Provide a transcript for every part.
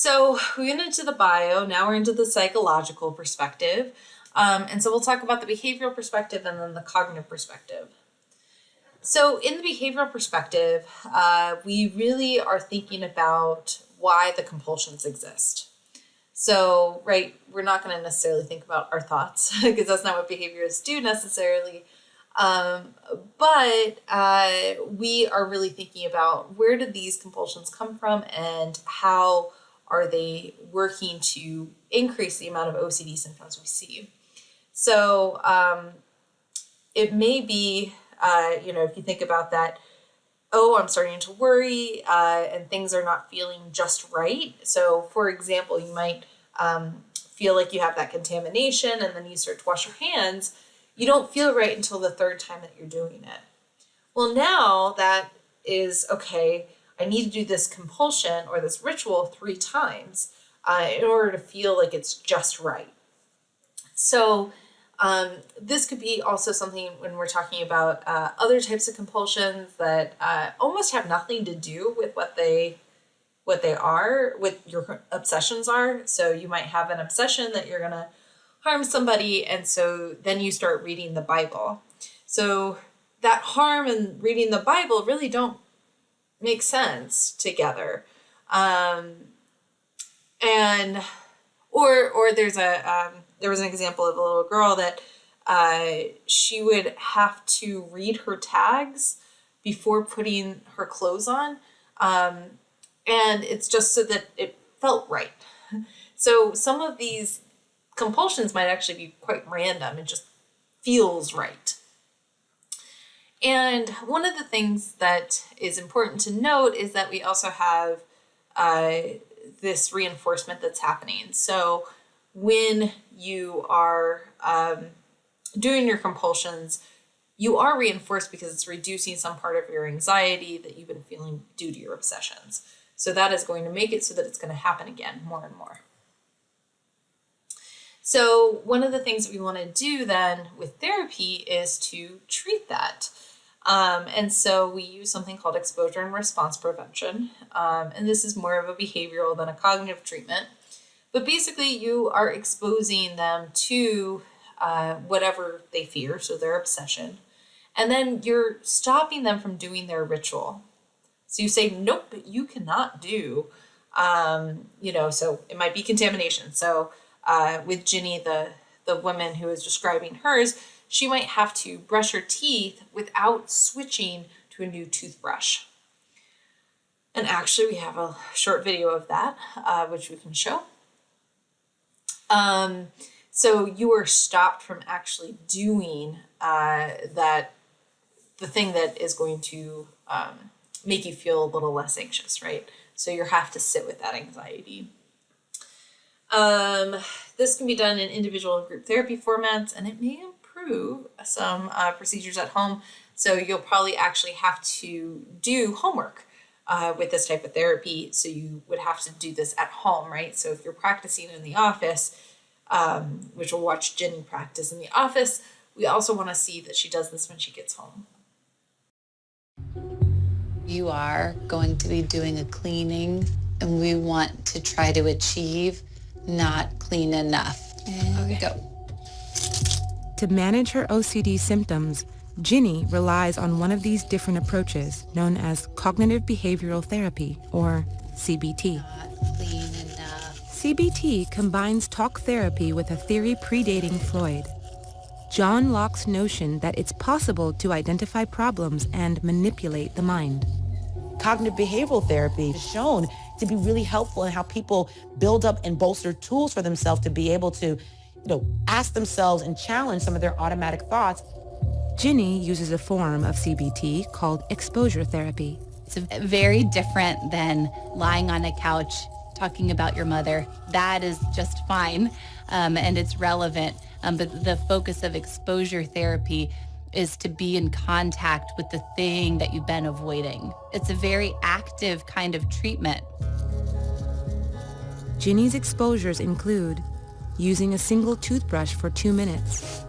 So we went into the bio, now we're into the psychological perspective. And so we'll talk about the behavioral perspective and then the cognitive perspective. So in the behavioral perspective, we really are thinking about why the compulsions exist. So, right, we're not going to necessarily think about our thoughts because that's not what behaviorists do necessarily. But we are really thinking about where did these compulsions come from and how are they working to increase the amount of OCD symptoms we see. So it may be, if you think about that, I'm starting to worry and things are not feeling just right. So for example, you might feel like you have that contamination and then you start to wash your hands. You don't feel right until the third time that you're doing it. Well, now that is, okay, I need to do this compulsion or this ritual 3 times in order to feel like it's just right. So this could be also something when we're talking about other types of compulsions that almost have nothing to do with what they are, what your obsessions are. So you might have an obsession that you're going to harm somebody, and so then you start reading the Bible. So that harm and reading the Bible really don't make sense together. Or there's there was an example of a little girl that she would have to read her tags before putting her clothes on. And it's just so that it felt right. So some of these compulsions might actually be quite random. It just feels right. And one of the things that is important to note is that we also have this reinforcement that's happening. So when you are doing your compulsions, you are reinforced because it's reducing some part of your anxiety that you've been feeling due to your obsessions. So that is going to make it so that it's going to happen again more and more. So one of the things that we want to do then with therapy is to treat that. And so we use something called exposure and response prevention. And this is more of a behavioral than a cognitive treatment. But basically you are exposing them to whatever they fear, so their obsession. And then you're stopping them from doing their ritual. So you say, nope, you cannot do, so it might be contamination. So with Ginny, the woman who is describing hers, she might have to brush her teeth without switching to a new toothbrush. And actually, we have a short video of that, which we can show. So you are stopped from actually doing the thing that is going to make you feel a little less anxious, right? So you have to sit with that anxiety. This can be done in individual and group therapy formats, and it may improve some procedures at home. So you'll probably actually have to do homework with this type of therapy. So you would have to do this at home, right? So if you're practicing in the office, which we'll watch Ginny practice in the office, we also want to see that she does this when she gets home. You are going to be doing a cleaning, and we want to try to achieve not clean enough. And go. To manage her OCD symptoms, Ginny relies on one of these different approaches known as cognitive behavioral therapy, or CBT. Not clean enough. CBT combines talk therapy with a theory predating Freud. John Locke's notion that it's possible to identify problems and manipulate the mind. Cognitive behavioral therapy is shown to be really helpful in how people build up and bolster tools for themselves to be able to, ask themselves and challenge some of their automatic thoughts. Ginny uses a form of CBT called exposure therapy. It's very different than lying on a couch talking about your mother. That is just fine, and it's relevant. But the focus of exposure therapy is to be in contact with the thing that you've been avoiding. It's a very active kind of treatment. Ginny's exposures include using a single toothbrush for 2 minutes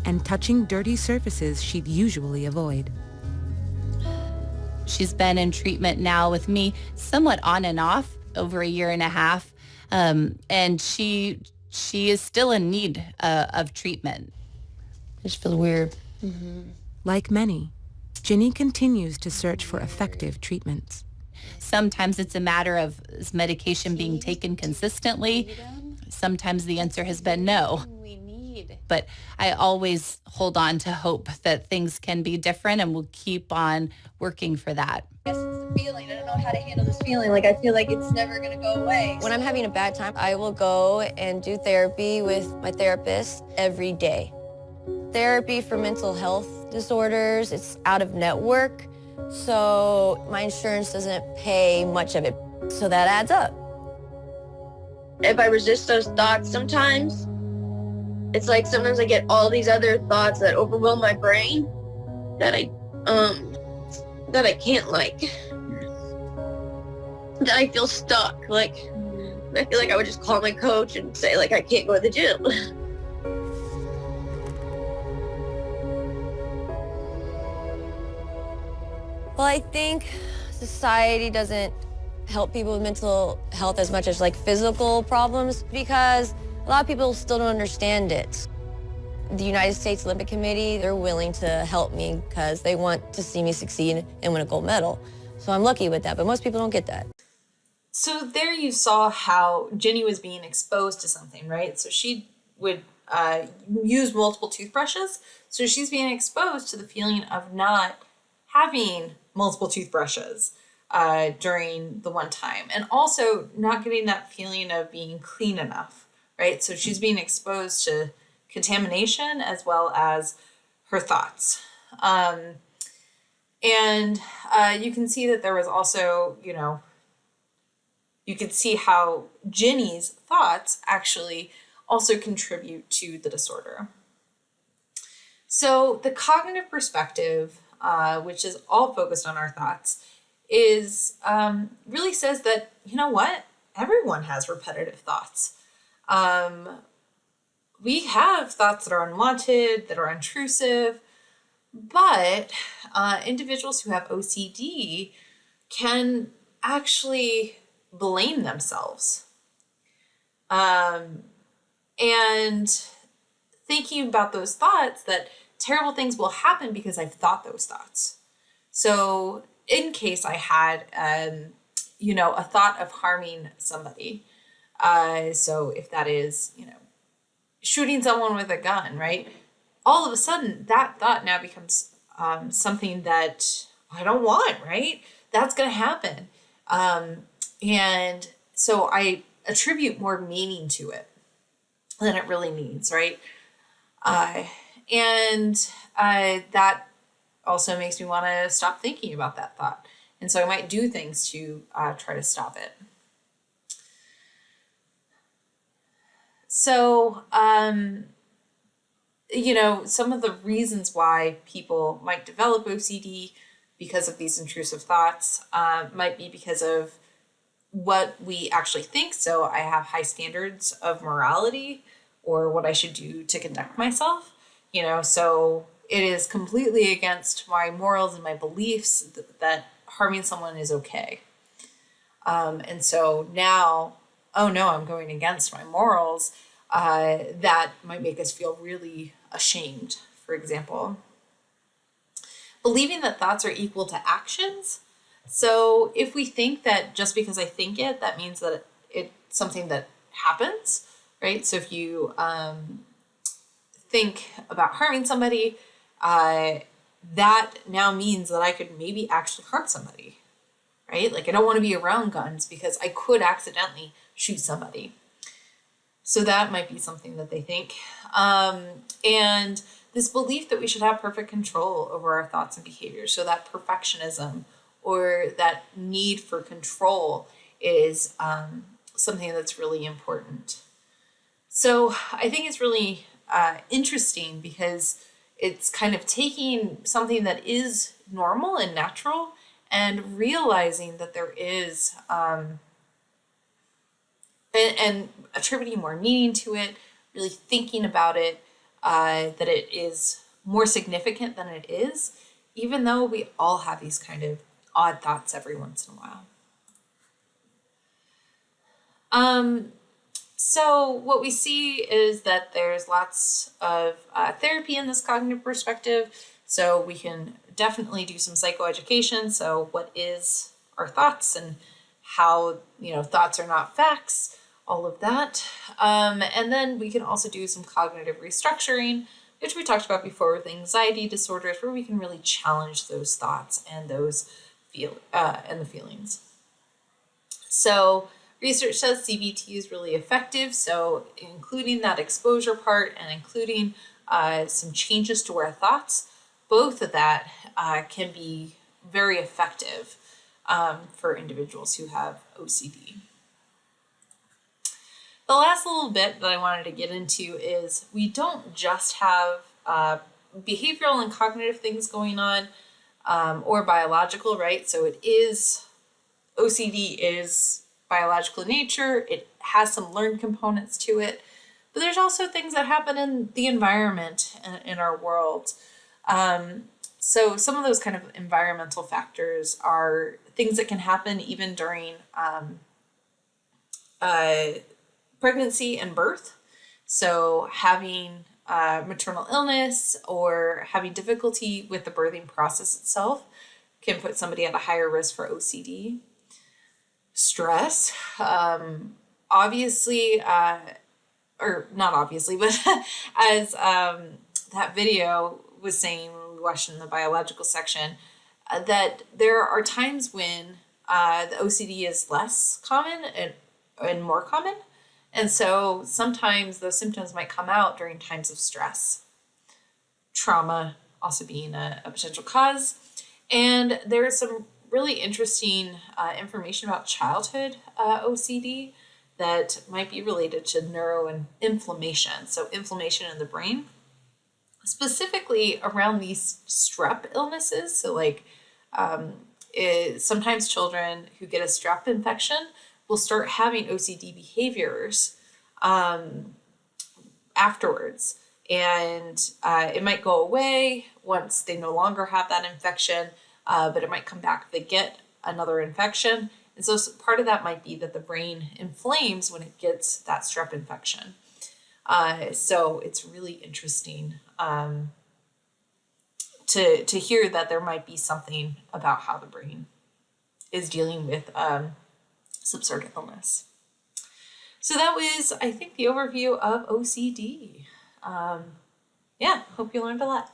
and touching dirty surfaces she'd usually avoid. She's been in treatment now with me somewhat on and off over a year and a half. And she is still in need of treatment. It just feels weird. Like many, Ginny continues to search for effective treatments. Sometimes it's a matter of is medication being taken consistently. Sometimes the answer has been no. But I always hold on to hope that things can be different, and we'll keep on working for that. It's a feeling. I don't know how to handle this feeling. Like, I feel like it's never going to go away. When I'm having a bad time, I will go and do therapy with my therapist every day. Therapy for mental health disorders, it's out of network, so my insurance doesn't pay much of it. So that adds up. If I resist those thoughts sometimes, it's like sometimes I get all these other thoughts that overwhelm my brain that I can't that I feel stuck. Like, I feel like I would just call my coach and say, like, I can't go to the gym. Well, I think society doesn't help people with mental health as much as like physical problems because a lot of people still don't understand it. The United States Olympic Committee, they're willing to help me because they want to see me succeed and win a gold medal. So I'm lucky with that, but most people don't get that. So there you saw how Ginny was being exposed to something, right? So she would use multiple toothbrushes. So she's being exposed to the feeling of not having multiple toothbrushes during the one time, and also not getting that feeling of being clean enough, right? So she's being exposed to contamination as well as her thoughts. And you can see that there was also, you could see how Ginny's thoughts actually also contribute to the disorder. So the cognitive perspective, which is all focused on our thoughts, is really says that, you know what? Everyone has repetitive thoughts. We have thoughts that are unwanted, that are intrusive, but individuals who have OCD can actually blame themselves. And thinking about those thoughts, that terrible things will happen because I've thought those thoughts. So in case I had, a thought of harming somebody, so if that is, shooting someone with a gun, right? All of a sudden, that thought now becomes something that I don't want, right? That's going to happen. And so I attribute more meaning to it than it really needs, right? That also makes me want to stop thinking about that thought. And so I might do things to try to stop it. So, some of the reasons why people might develop OCD because of these intrusive thoughts might be because of what we actually think. So I have high standards of morality or what I should do to conduct myself, so it is completely against my morals and my beliefs that harming someone is okay. And so now, oh no, I'm going against my morals. That might make us feel really ashamed, for example. Believing that thoughts are equal to actions. So if we think that just because I think it, that means that it's something that happens, right? So if you think about harming somebody, that now means that I could maybe actually harm somebody, right? Like I don't want to be around guns because I could accidentally shoot somebody. So that might be something that they think. And this belief that we should have perfect control over our thoughts and behaviors. So that perfectionism or that need for control is something that's really important. So I think it's really interesting because it's kind of taking something that is normal and natural and realizing that there is and attributing more meaning to it, really thinking about it, that it is more significant than it is, even though we all have these kind of odd thoughts every once in a while. So what we see is that there's lots of therapy in this cognitive perspective. So we can definitely do some psychoeducation. So what is our thoughts and how, thoughts are not facts, all of that. And then we can also do some cognitive restructuring, which we talked about before with anxiety disorders, where we can really challenge those thoughts and those and the feelings. So research says CBT is really effective. So including that exposure part and including some changes to our thoughts, both of that can be very effective for individuals who have OCD. The last little bit that I wanted to get into is we don't just have behavioral and cognitive things going on or biological, right? So OCD is biological in nature. It has some learned components to it, but there's also things that happen in the environment in our world. So some of those kind of environmental factors are things that can happen even during pregnancy and birth. So having maternal illness or having difficulty with the birthing process itself can put somebody at a higher risk for OCD. Stress, obviously, or not obviously, but as that video was saying when we watched in the biological section, that there are times when the OCD is less common and more common. And so sometimes those symptoms might come out during times of stress. Trauma also being a potential cause. And there's some really interesting information about childhood OCD that might be related to neuroinflammation. So inflammation in the brain, specifically around these strep illnesses. So sometimes children who get a strep infection will start having OCD behaviors afterwards. And it might go away once they no longer have that infection, but it might come back if they get another infection. And so part of that might be that the brain inflames when it gets that strep infection. So it's really interesting to hear that there might be something about how the brain is dealing with some sort of illness. So that was, I think, the overview of OCD. Hope you learned a lot.